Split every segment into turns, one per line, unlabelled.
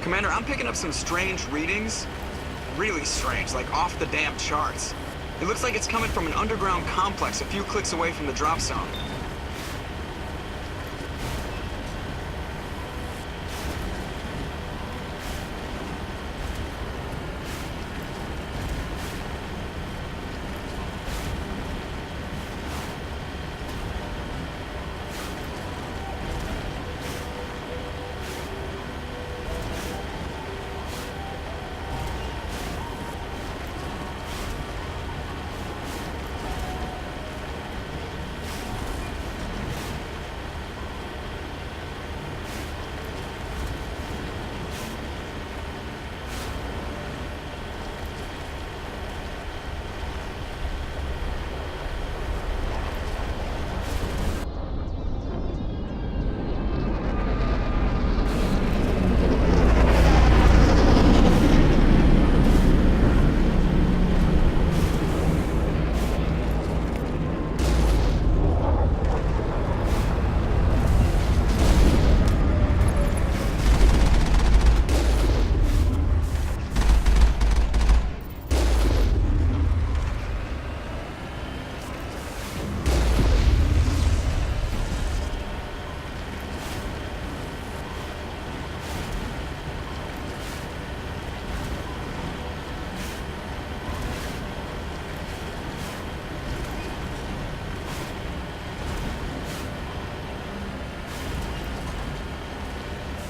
Commander, I'm picking up some strange readings. Really strange, like off the damn charts. It looks like it's coming from an underground complex a few clicks away from the drop zone.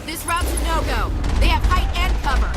This route's a no-go. They have height and cover.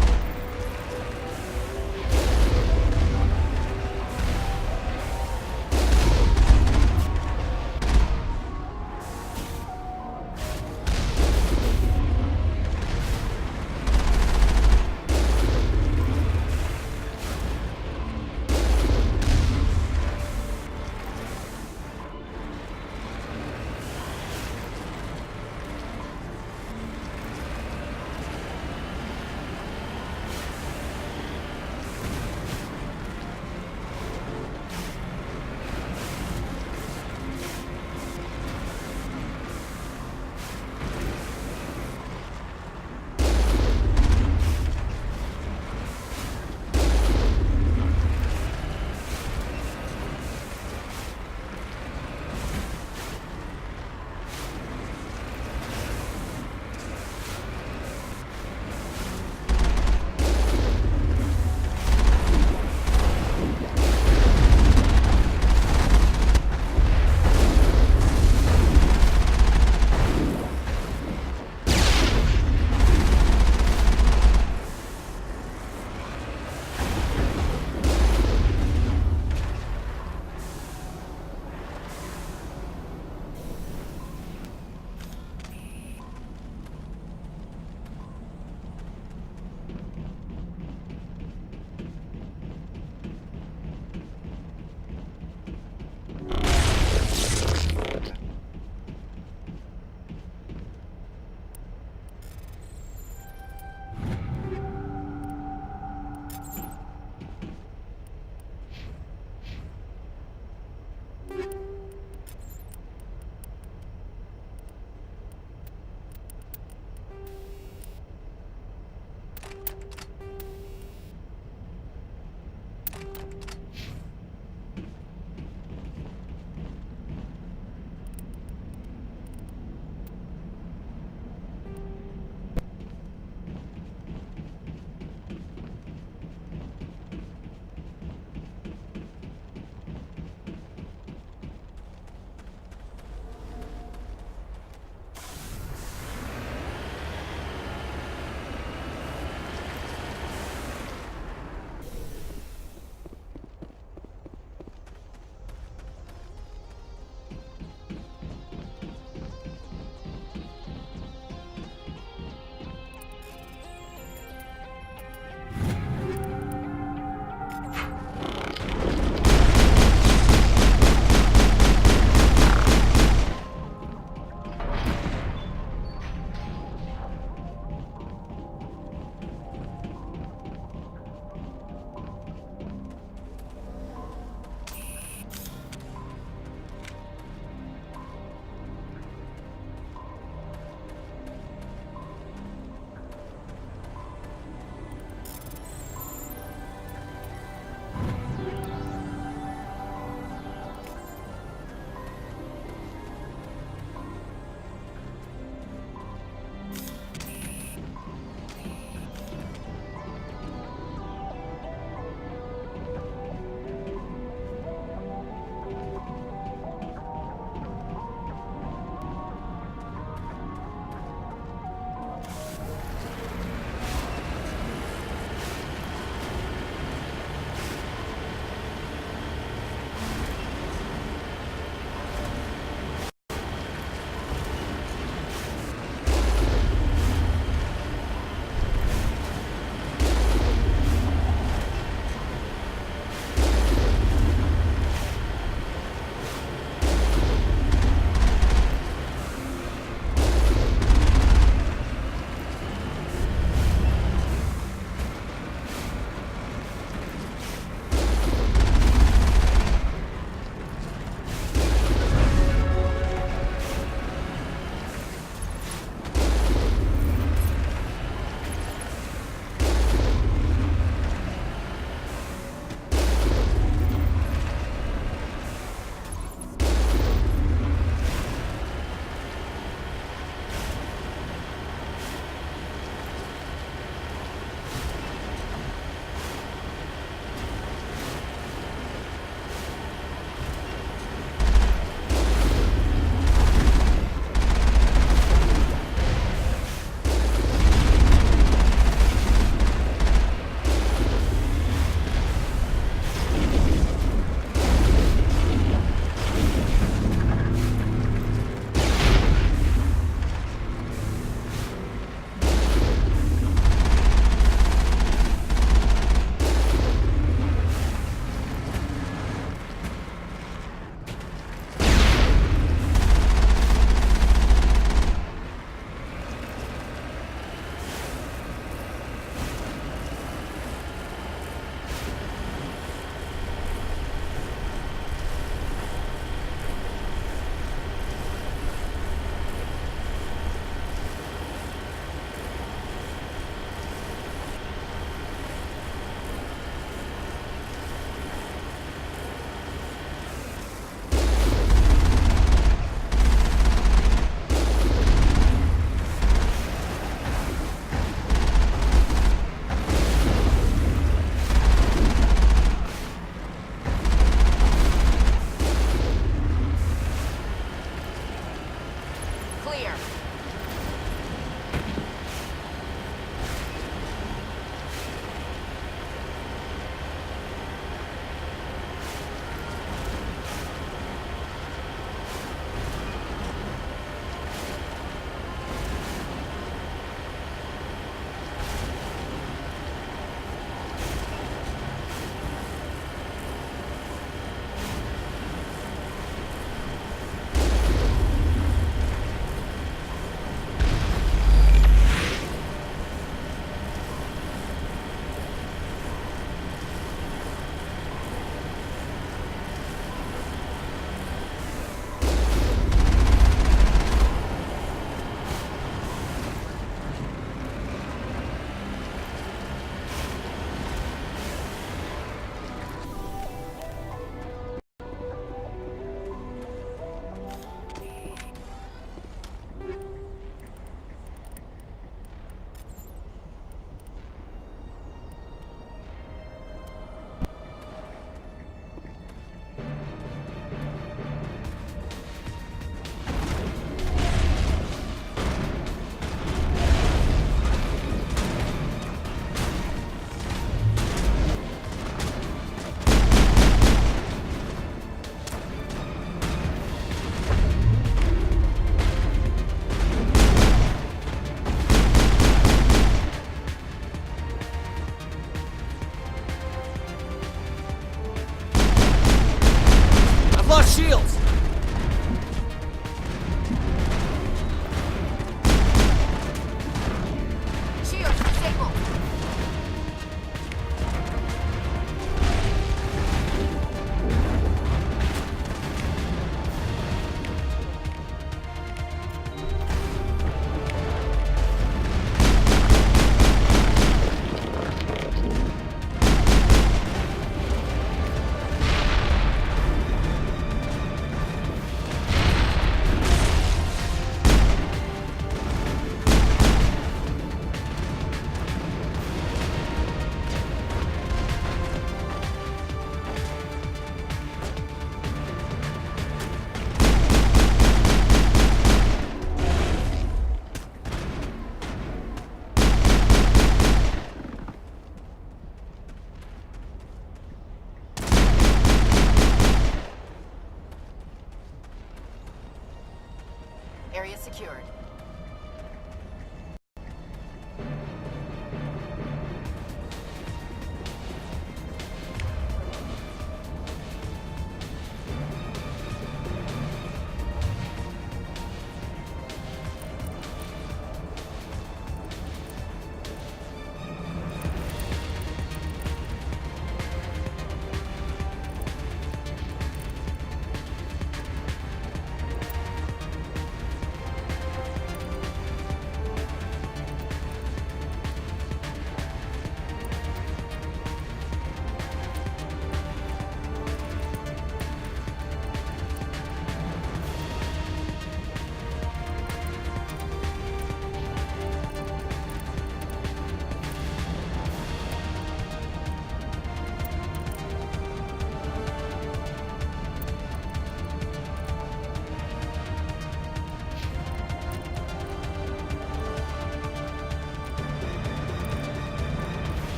secured.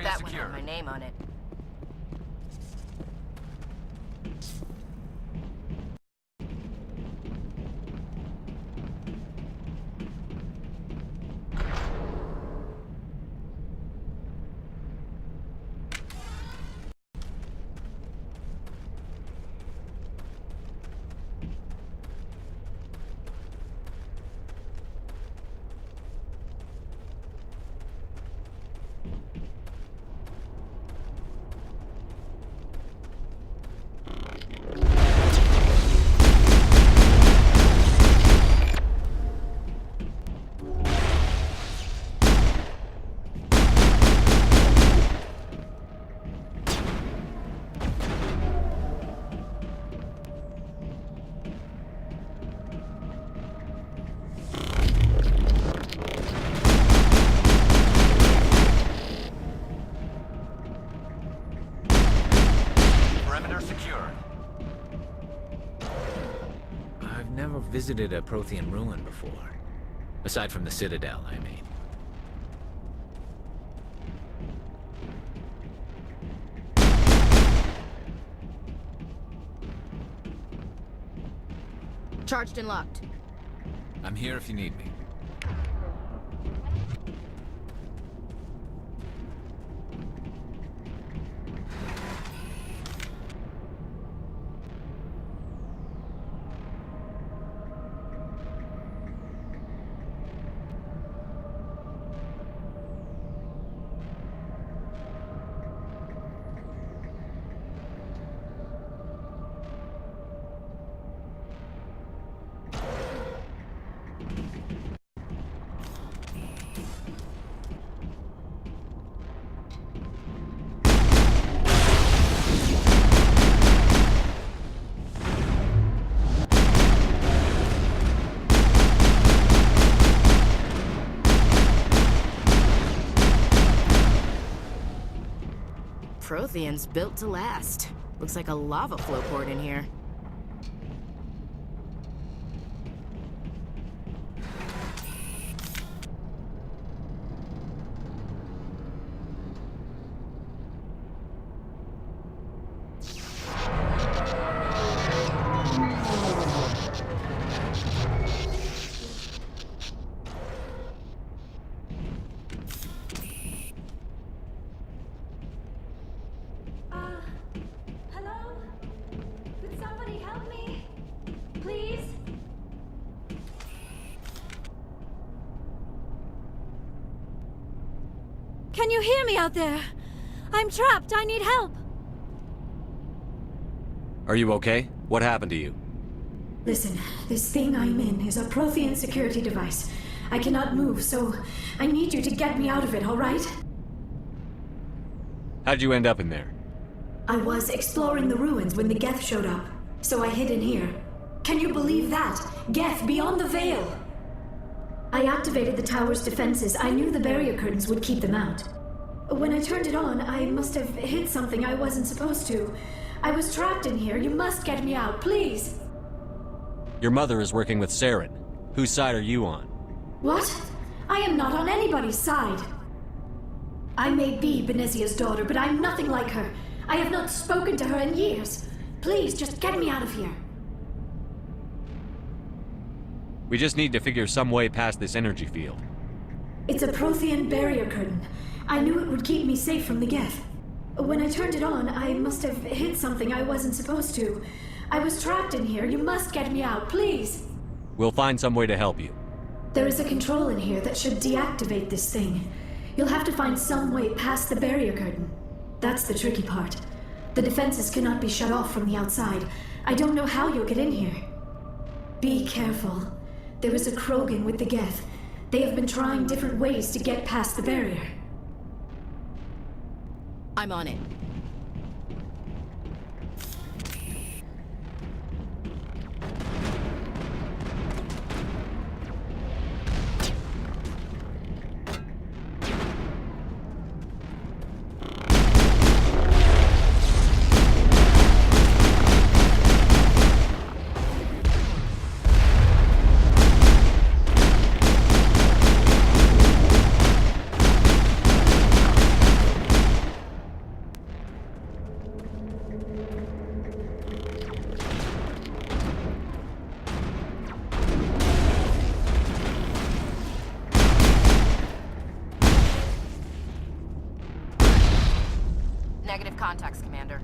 bet that one had my name on it.
I've never visited a Prothean ruin before. Aside from the Citadel, I mean.
Charged and locked.
I'm here if you need me.
Prothean's built to last. Looks like a lava flow port in here.
Hello? Could somebody help me? Please? Can you hear me out there? I'm trapped. I need help.
Are you okay? What happened to you?
Listen, this thing I'm in is a Prothean security device. I cannot move, so I need you to get me out of it, all right?
How'd you end up in there?
I was exploring the ruins when the Geth showed up, so I hid in here. Can you believe that? Geth, beyond the veil! I activated the tower's defenses. I knew the barrier curtains would keep them out. When I turned it on, I must have hit something I wasn't supposed to. I was trapped in here. You must get me out, please!
Your mother is working with Saren. Whose side are you on?
What? I am not on anybody's side. I may be Benezia's daughter, but I'm nothing like her. I have not spoken to her in years. Please, just get me out of here.
We just need to figure some way past this energy field.
It's a Prothean barrier curtain. I knew it would keep me safe from the Geth. When I turned it on, I must have hit something I wasn't supposed to. I was trapped in here. You must get me out, please.
We'll find some way to help you.
There is a control in here that should deactivate this thing. You'll have to find some way past the barrier curtain. That's the tricky part. The defenses cannot be shut off from the outside. I don't know how you'll get in here. Be careful. There is a Krogan with the Geth. They have been trying different ways to get past the barrier.
I'm on it. Negative contacts, Commander.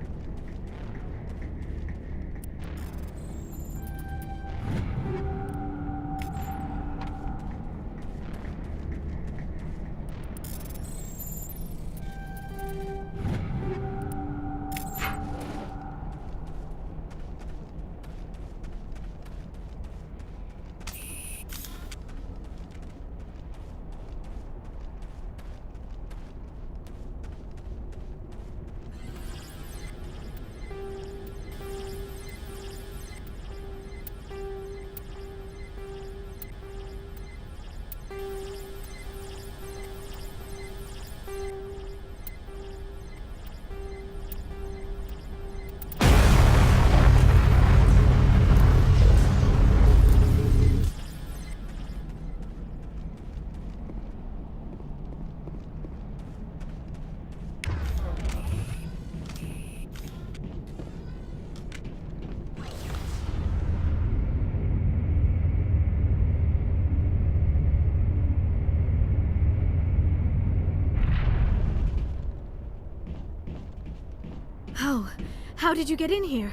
Oh, how did you get in here?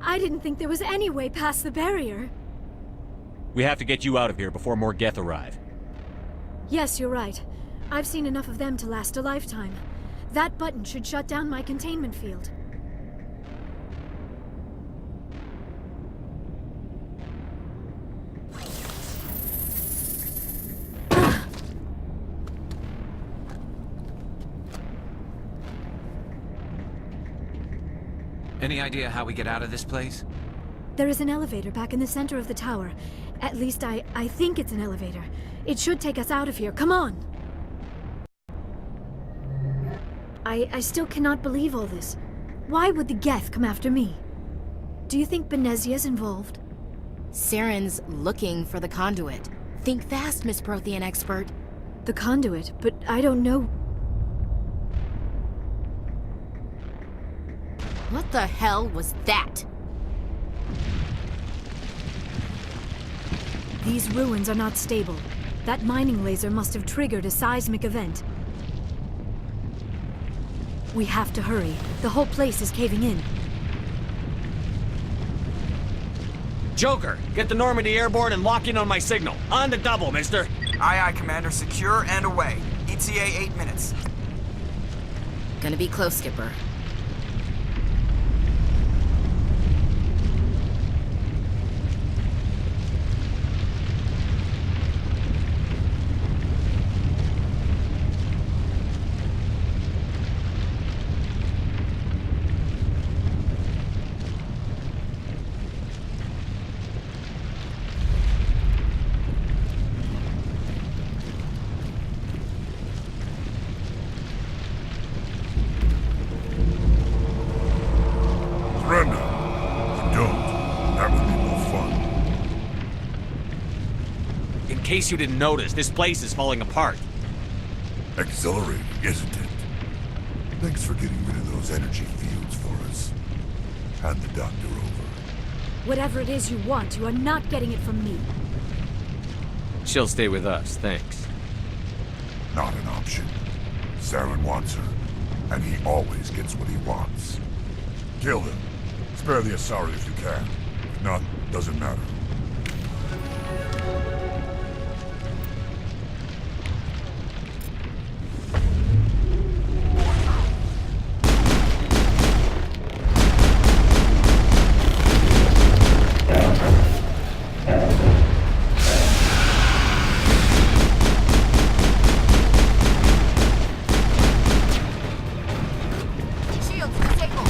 I didn't think there was any way past the barrier.
We have to get you out of here before more Geth arrive.
Yes, you're right. I've seen enough of them to last a lifetime. That button should shut down my containment field.
Any idea how we get out of this place?
There is an elevator back in the center of the tower. At least I think it's an elevator. It should take us out of here. Come on! I still cannot believe all this. Why would the Geth come after me? Do you think Benezia's involved?
Saren's looking for the conduit. Think fast, Miss Prothean expert.
The conduit, but I don't know.
What the hell was that?
These ruins are not stable. That mining laser must have triggered a seismic event. We have to hurry. The whole place is caving in.
Joker, get the Normandy airborne and lock in on my signal. On the double, mister.
Aye, aye, Commander. Secure and away. ETA 8 minutes.
Gonna be close, Skipper.
In case you didn't notice, this place is falling apart.
Exhilarating, isn't it? Thanks for getting rid of those energy fields for us. Hand the doctor over.
Whatever it is you want, you are not getting it from me.
She'll stay with us, thanks.
Not an option. Saren wants her, and he always gets what he wants. Kill him. Spare the Asari if you can. If not, doesn't matter.
Shields, disable.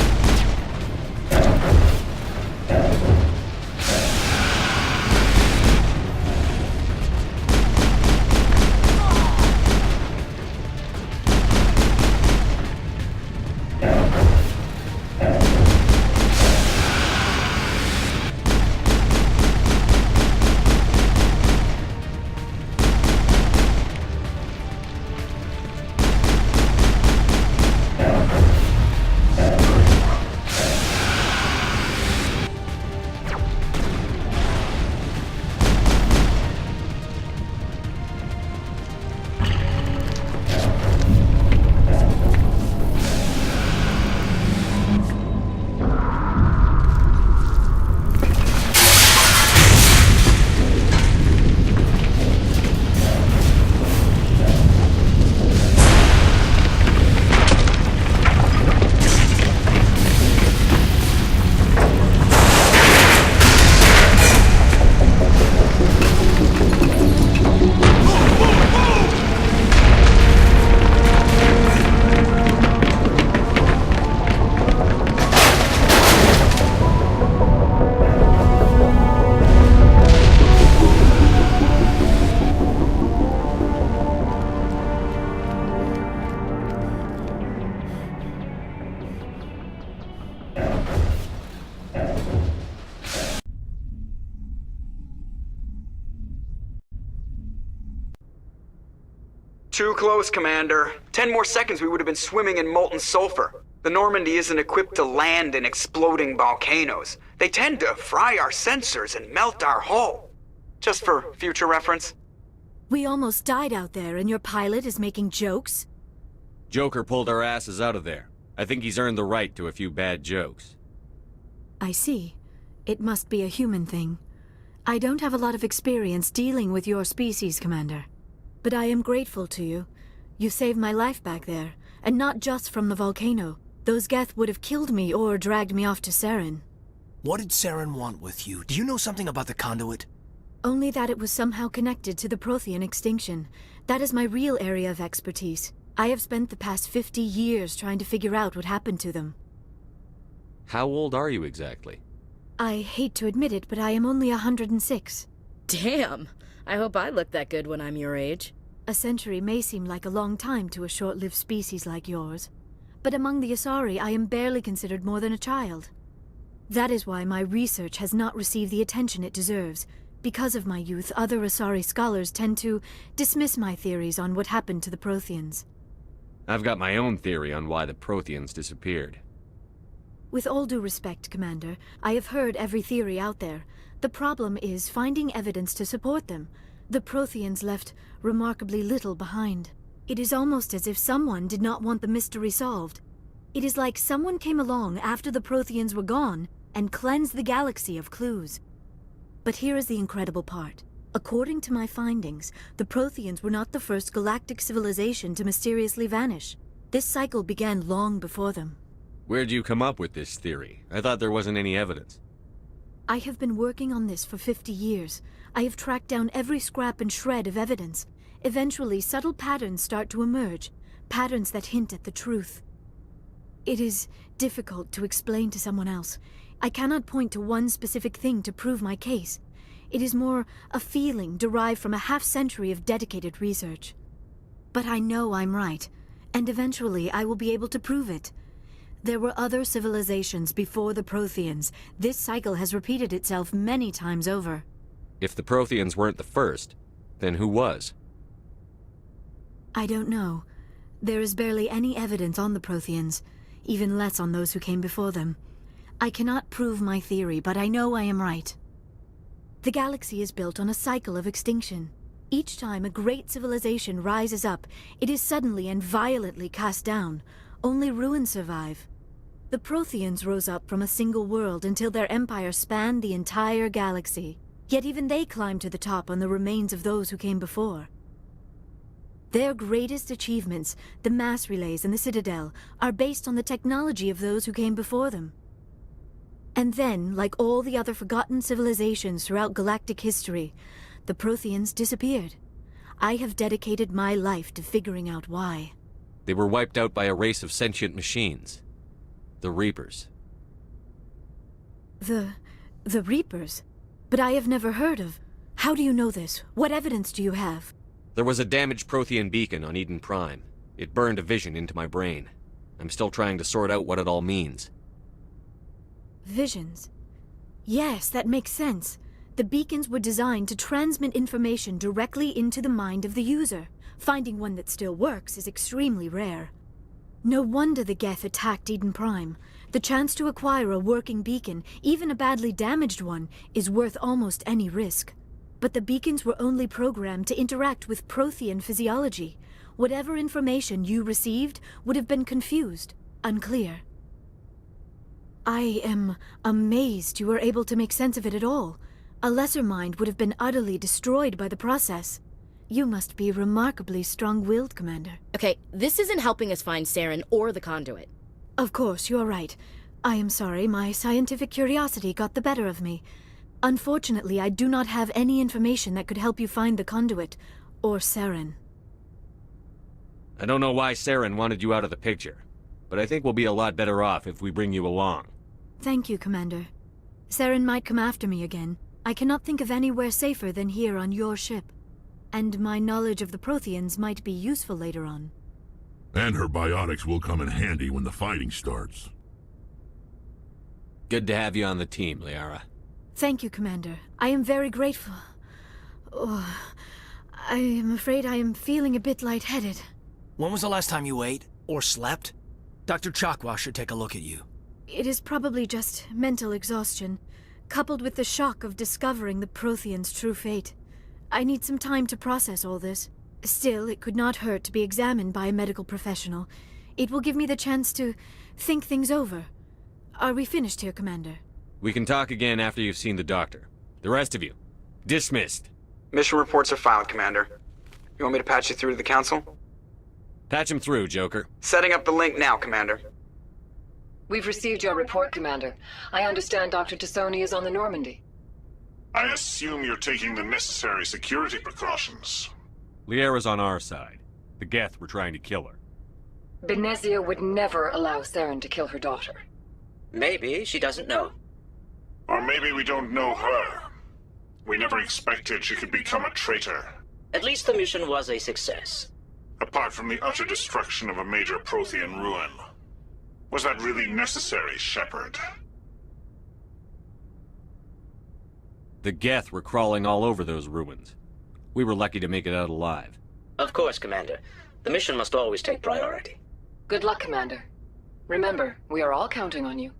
Too close, Commander. 10 more seconds we would have been swimming in molten sulfur. The Normandy isn't equipped to land in exploding volcanoes. They tend to fry our sensors and melt our hull. Just for future reference.
We almost died out there, and your pilot is making jokes?
Joker pulled our asses out of there. I think he's earned the right to a few bad jokes.
I see. It must be a human thing. I don't have a lot of experience dealing with your species, Commander. But I am grateful to you. You saved my life back there, and not just from the volcano. Those Geth would have killed me or dragged me off to Saren.
What did Saren want with you? Do you know something about the conduit?
Only that it was somehow connected to the Prothean extinction. That is my real area of expertise. I have spent the past 50 years trying to figure out what happened to them.
How old are you exactly?
I hate to admit it, but I am only 106.
Damn! I hope I look that good when I'm your age.
A century may seem like a long time to a short-lived species like yours. But among the Asari, I am barely considered more than a child. That is why my research has not received the attention it deserves. Because of my youth, other Asari scholars tend to dismiss my theories on what happened to the Protheans.
I've got my own theory on why the Protheans disappeared.
With all due respect, Commander, I have heard every theory out there. The problem is finding evidence to support them. The Protheans left remarkably little behind. It is almost as if someone did not want the mystery solved. It is like someone came along after the Protheans were gone and cleansed the galaxy of clues. But here is the incredible part. According to my findings, the Protheans were not the first galactic civilization to mysteriously vanish. This cycle began long before them.
Where'd you come up with this theory? I thought there wasn't any evidence.
I have been working on this for 50 years. I have tracked down every scrap and shred of evidence. Eventually, subtle patterns start to emerge, patterns that hint at the truth. It is difficult to explain to someone else. I cannot point to one specific thing to prove my case. It is more a feeling derived from a half-century of dedicated research. But I know I'm right, and eventually I will be able to prove it. There were other civilizations before the Protheans. This cycle has repeated itself many times over.
If the Protheans weren't the first, then who was?
I don't know. There is barely any evidence on the Protheans, even less on those who came before them. I cannot prove my theory, but I know I am right. The galaxy is built on a cycle of extinction. Each time a great civilization rises up, it is suddenly and violently cast down. Only ruins survive. The Protheans rose up from a single world until their empire spanned the entire galaxy. Yet even they climbed to the top on the remains of those who came before. Their greatest achievements, the mass relays and the Citadel, are based on the technology of those who came before them. And then, like all the other forgotten civilizations throughout galactic history, the Protheans disappeared. I have dedicated my life to figuring out why.
They were wiped out by a race of sentient machines. The Reapers.
The Reapers? But I have never heard of. How do you know this? What evidence do you have?
There was a damaged Prothean beacon on Eden Prime. It burned a vision into my brain. I'm still trying to sort out what it all means.
Visions. Yes, that makes sense. The beacons were designed to transmit information directly into the mind of the user. Finding one that still works is extremely rare. No wonder the Geth attacked Eden Prime. The chance to acquire a working beacon, even a badly damaged one, is worth almost any risk. But the beacons were only programmed to interact with Prothean physiology. Whatever information you received would have been confused, unclear. I am amazed you were able to make sense of it at all. A lesser mind would have been utterly destroyed by the process. You must be remarkably strong-willed, Commander.
Okay, this isn't helping us find Saren or the conduit.
Of course, you are right. I am sorry, my scientific curiosity got the better of me. Unfortunately, I do not have any information that could help you find the conduit, or Saren.
I don't know why Saren wanted you out of the picture, but I think we'll be a lot better off if we bring you along.
Thank you, Commander. Saren might come after me again. I cannot think of anywhere safer than here on your ship. And my knowledge of the Protheans might be useful later on.
And her biotics will come in handy when the fighting starts.
Good to have you on the team, Liara.
Thank you, Commander. I am very grateful. Oh, I am afraid I am feeling a bit lightheaded.
When was the last time you ate? Or slept? Dr. Chakwa should take a look at you.
It is probably just mental exhaustion, coupled with the shock of discovering the Protheans' true fate. I need some time to process all this. Still, it could not hurt to be examined by a medical professional. It will give me the chance to think things over. Are we finished here, Commander?
We can talk again after you've seen the doctor. The rest of you, dismissed.
Mission reports are filed, Commander. You want me to patch you through to the Council?
Patch him through, Joker.
Setting up the link now, Commander.
We've received your report, Commander. I understand Dr. Tassoni is on the Normandy.
I assume you're taking the necessary security precautions.
Liara's on our side. The Geth were trying to kill her.
Benezia would never allow Saren to kill her daughter.
Maybe she doesn't know.
Or maybe we don't know her. We never expected she could become a traitor.
At least the mission was a success.
Apart from the utter destruction of a major Prothean ruin. Was that really necessary, Shepard?
The Geth were crawling all over those ruins. We were lucky to make it out alive.
Of course, Commander. The mission must always take priority.
Good luck, Commander. Remember, we are all counting on you.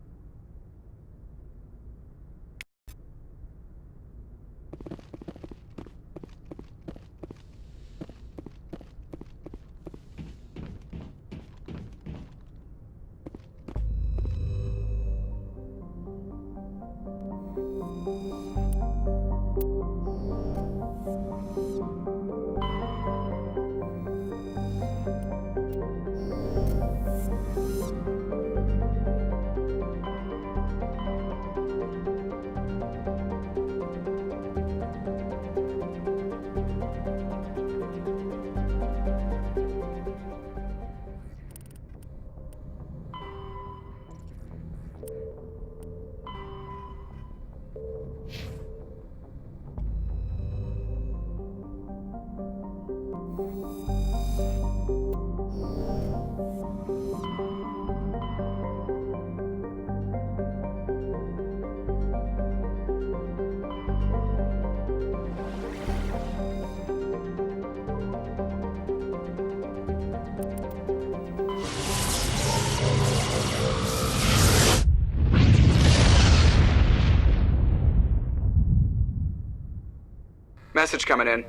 Message coming in.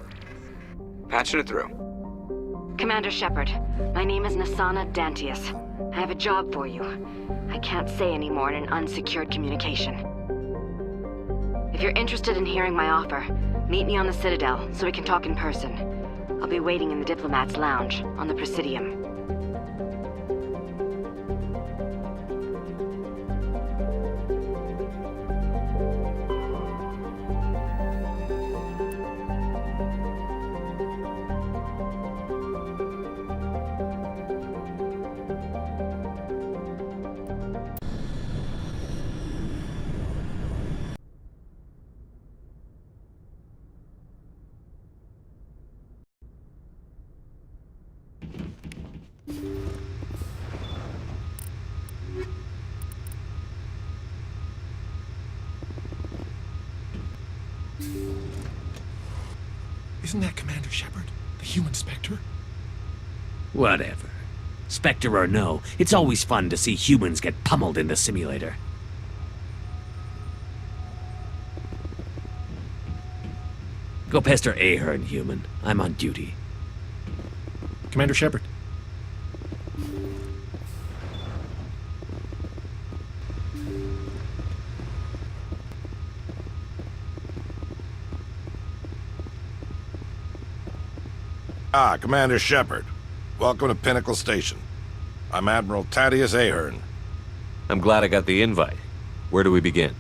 Patching it through.
Commander Shepard, my name is Nassana Dantius. I have a job for you. I can't say any more in an unsecured communication. If you're interested in hearing my offer, meet me on the Citadel so we can talk in person. I'll be waiting in the Diplomat's Lounge on the Presidium.
Isn't that Commander Shepard? The human Spectre?
Whatever. Spectre or no, it's always fun to see humans get pummeled in the simulator. Go pester Ahern, human. I'm on duty.
Commander Shepard.
Commander Shepard. Welcome to Pinnacle Station. I'm Admiral Thaddeus Ahern.
I'm glad I got the invite. Where do we begin?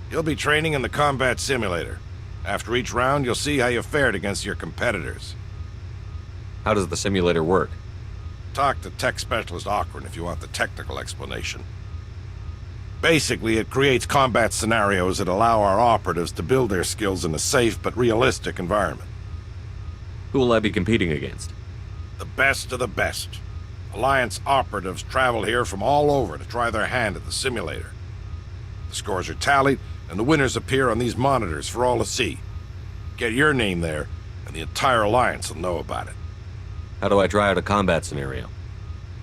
You'll be training in the combat simulator. After each round, you'll see how you fared against your competitors.
How does the simulator work?
Talk to Tech Specialist Ocran if you want the technical explanation. Basically, it creates combat scenarios that allow our operatives to build their skills in a safe but realistic environment.
Who will I be competing against?
The best of the best. Alliance operatives travel here from all over to try their hand at the simulator. The scores are tallied, and the winners appear on these monitors for all to see. Get your name there, and the entire Alliance will know about it.
How do I try out a combat scenario?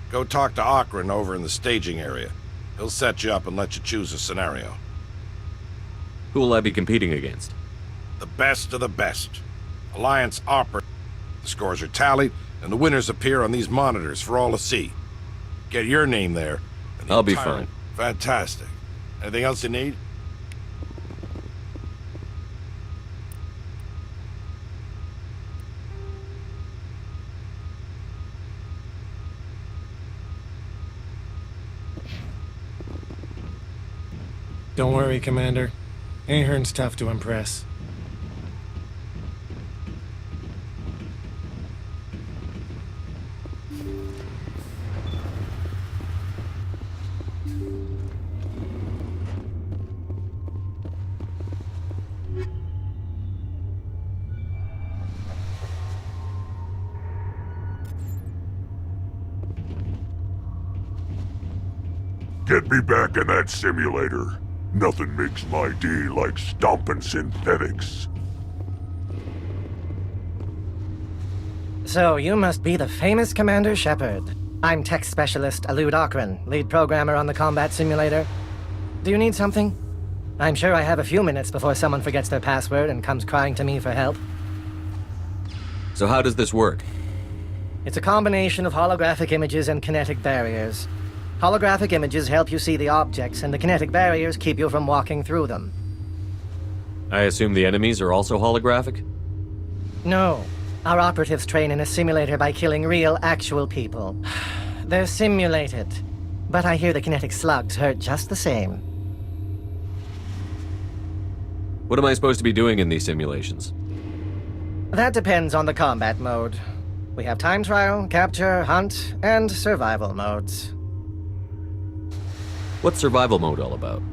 Go talk to Akron over in the staging area. He'll set you up and let you choose a scenario.
Who will I be competing against?
The best of the best. Alliance Opera. The scores are tallied, and the winners appear on these monitors for all to see. Get your name there. And
I'll be fine.
Fantastic. Anything else you need?
Don't worry, Commander. Ahern's tough to impress.
Get me back in that simulator. Nothing makes my day like stomping synthetics.
So, you must be the famous Commander Shepard. I'm Tech Specialist Alud Akron, lead programmer on the combat simulator. Do you need something? I'm sure I have a few minutes before someone forgets their password and comes crying to me for help.
So how does this work?
It's a combination of holographic images and kinetic barriers. Holographic images help you see the objects, and the kinetic barriers keep you from walking through them.
I assume the enemies are also holographic?
No. Our operatives train in a simulator by killing real, actual people. They're simulated. But I hear the kinetic slugs hurt just the same.
What am I supposed to be doing in these simulations?
That depends on the combat mode. We have time trial, capture, hunt, and survival modes.
What's survival mode all about?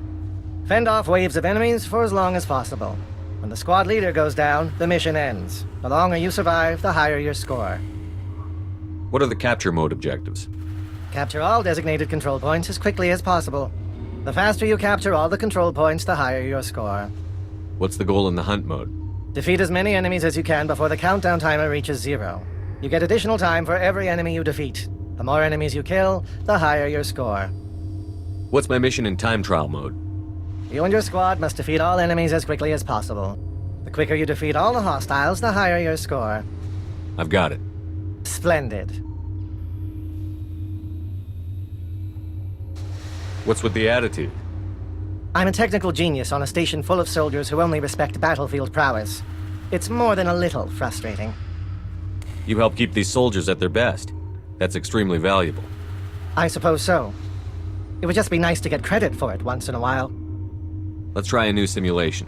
Fend off waves of enemies for as long as possible. When the squad leader goes down, the mission ends. The longer you survive, the higher your score.
What are the capture mode objectives?
Capture all designated control points as quickly as possible. The faster you capture all the control points, the higher your score.
What's the goal in the hunt mode?
Defeat as many enemies as you can before the countdown timer reaches 0. You get additional time for every enemy you defeat. The more enemies you kill, the higher your score.
What's my mission in time trial mode?
You and your squad must defeat all enemies as quickly as possible. The quicker you defeat all the hostiles, the higher your score.
I've got it.
Splendid.
What's with the attitude?
I'm a technical genius on a station full of soldiers who only respect battlefield prowess. It's more than a little frustrating.
You help keep these soldiers at their best. That's extremely valuable.
I suppose so. It would just be nice to get credit for it once in a while.
Let's try a new simulation.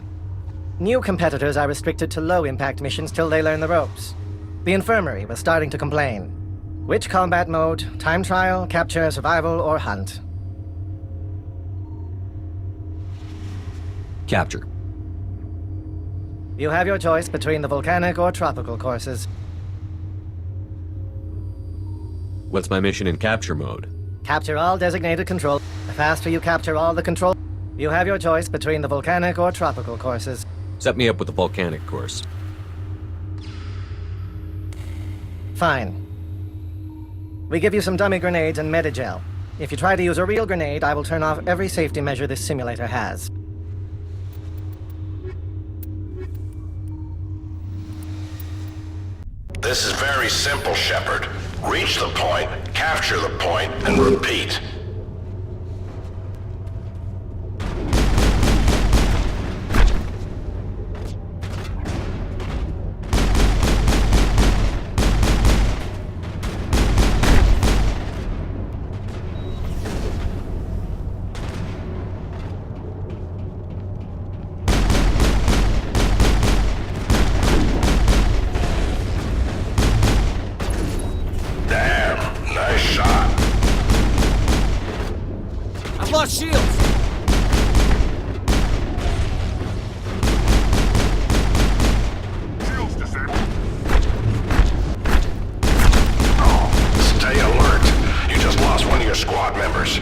New competitors are restricted to low-impact missions till they learn the ropes. The infirmary was starting to complain. Which combat mode? Time trial, capture, survival, or hunt?
Capture.
You have your choice between the volcanic or tropical courses.
What's my mission in capture mode?
Capture all designated control. The faster you capture all the control, you have your choice between the volcanic or tropical courses.
Set me up with the volcanic course.
Fine. We give you some dummy grenades and Medigel. If you try to use a real grenade, I will turn off every safety measure this simulator has.
This is very simple, Shepard. Reach the point, capture the point, and repeat.
Shields!
Shields disabled.
Stay alert. You just lost one of your squad members.